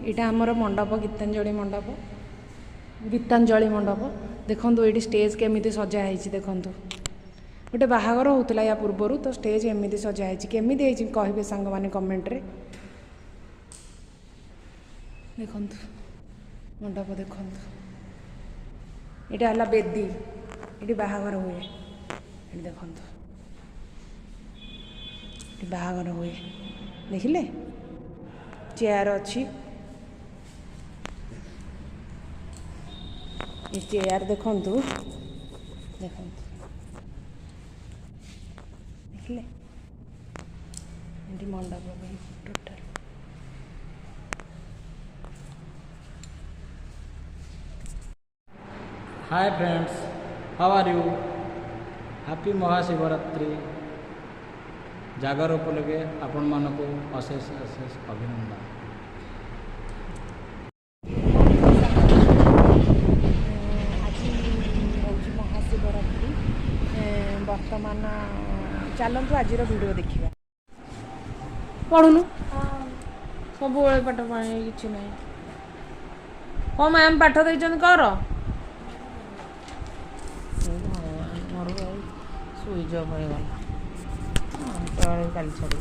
यहाँ आमर मंडप गीतांजलि मंडप गीतांजलि मंडप देखो ये स्टेज केमी सजाई देखु गोटे बाहागर होता या पूर्वर तो स्टेज एमती सजाई केमी कहे सांग मैंने कमेंट रे देखु मंडप देखु यहाँ है बेदी ये बाहागर हुए ये देखु बाहागर हुए देखिले चेयर अच्छी ये चेयर देखु देखु देखिले ये मंडप total hi friends, how are you? Happy Mahashivratri जागर उपलक्षे आपण मानक अशेष अशेष अभिनंदन। आज हूँ महाशिवरात्रि बर्तमान चलतु आज वीडियो देखा पढ़ुनु सब पाठ कि ना कौन मैम पाठ देते कर मोर सुइच ऑफ हो गला काली छाड़ी